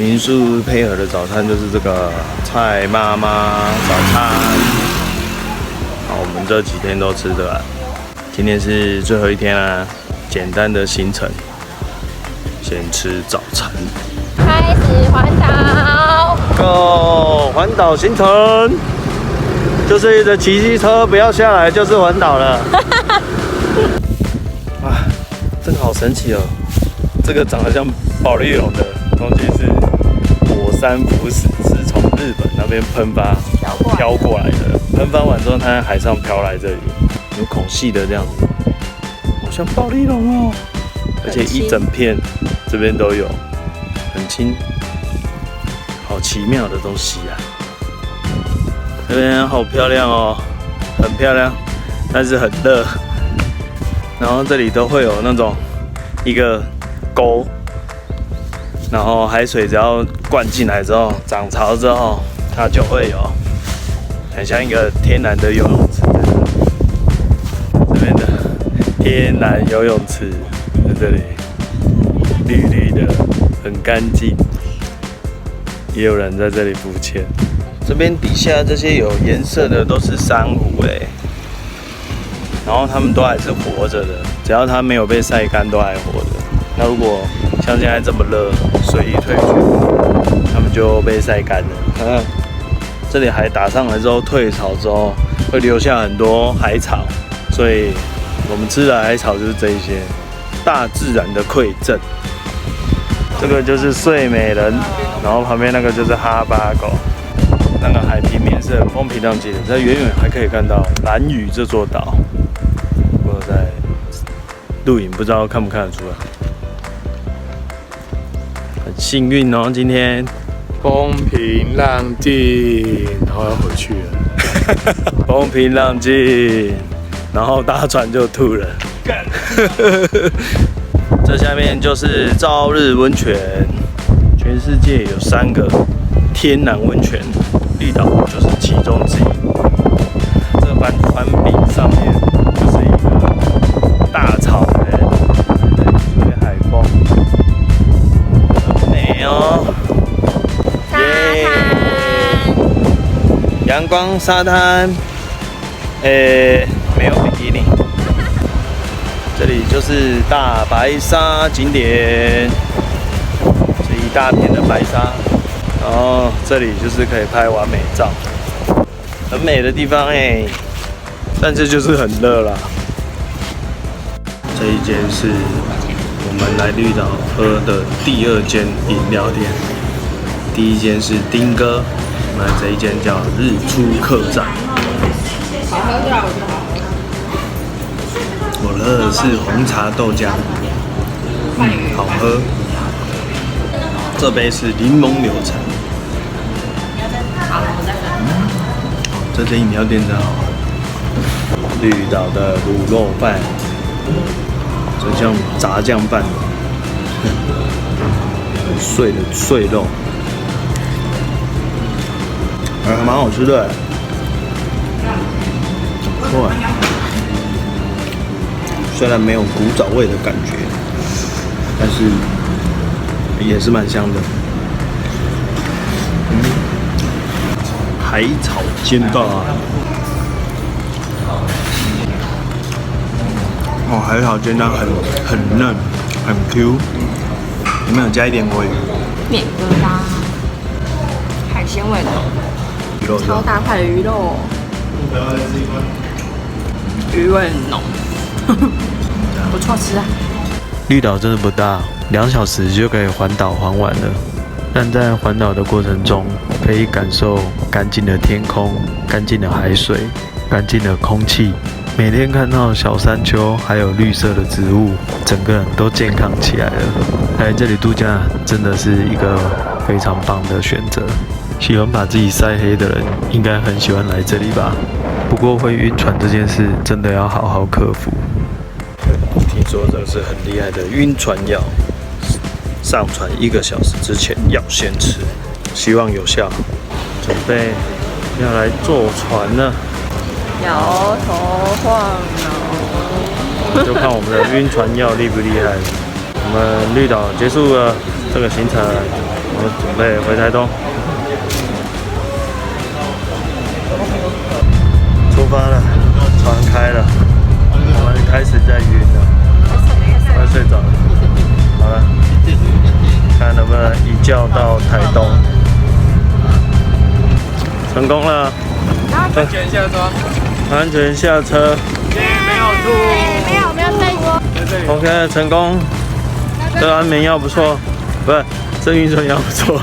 民宿配合的早餐就是这个蔡妈妈早餐。好，我们这几天都吃这个，今天是最后一天啦，简单的行程，先吃早餐。开始环岛 ，Go 环岛行程，就是一直骑机车不要下来就是环岛了。啊，这个好神奇哦！这个长得像保丽龙的东西是火山浮石，是从日本那边喷发飘过来的。喷发完之后，它在海上飘来这里，有孔隙的这样子，好像保丽龙哦，而且一整片这边都有，很轻，好奇妙的东西啊！这边好漂亮哦，很漂亮，但是很热。然后这里都会有那种一个沟，然后海水只要灌进来之后，涨潮之后，它就会有很像一个天然的游泳池。这边的天然游泳池在这里，绿绿的，很干净，也有人在这里浮潜。这边底下这些有颜色的都是珊瑚然后它们都还是活着的，只要它没有被晒干，都还活着。那如果像现在这么热，水一退去，它们就被晒干了。这里海打上来之后，退潮之后会留下很多海草，所以我们吃的海草就是这一些，大自然的馈赠。这个就是睡美人，然后旁边那个就是哈巴狗。那个海平面是很风平浪静的，在远远还可以看到兰屿这座岛。我在录影，不知道看不看得出来。很幸运哦，今天风平浪静，然后要回去了。风平浪静，然后大船就吐了。这下面就是朝日温泉，全世界有3个天然温泉，绿岛就是其中之一。这帆柄上面就是一个大草原，吹海风，很美哦。沙滩，阳光沙滩，没有比基尼。这里就是大白鲨景点，是一大片的白沙。然后这里就是可以拍完美照，很美的地方但是就是很热啦。这一间是我们来绿岛喝的第2间饮料店，第1间是丁哥，我们这一间叫日出客栈。好喝最好喝。我喝的是红茶豆浆，好喝。这杯是柠檬柳橙。好，我再分。这间饮料店真好喝。绿岛的卤肉饭，这像炸酱饭，很碎的碎肉，还蛮好吃的，不错。虽然没有古早味的感觉，但是也是蛮香的。海草煎蛋，海草煎蛋很嫩，很 Q， 里面有加一点尾鱼，面疙瘩，海鲜味的，超大块的鱼肉，鱼味很浓，不错吃啊。绿岛真的不大，2小时就可以环岛环完了。但在环岛的过程中，可以感受干净的天空、干净的海水、干净的空气。每天看到小山丘，还有绿色的植物，整个人都健康起来了。来这里度假真的是一个非常棒的选择。喜欢把自己晒黑的人，应该很喜欢来这里吧？不过会晕船这件事，真的要好好克服。听说这是很厉害的晕船药。上船1个小时之前要先吃，希望有效。准备要来坐船了，摇头晃脑，就看我们的晕船药厉不厉害。我们绿岛结束了这个行程，我我们准备回台东，出发了，船开了，我们开始在晕了，快睡着了。好了，看能不能一觉到台东，成功了，安全下车，安全下车。没有吐，没有睡过。 OK， 成功。这安眠药不错，不是，这晕船药不错。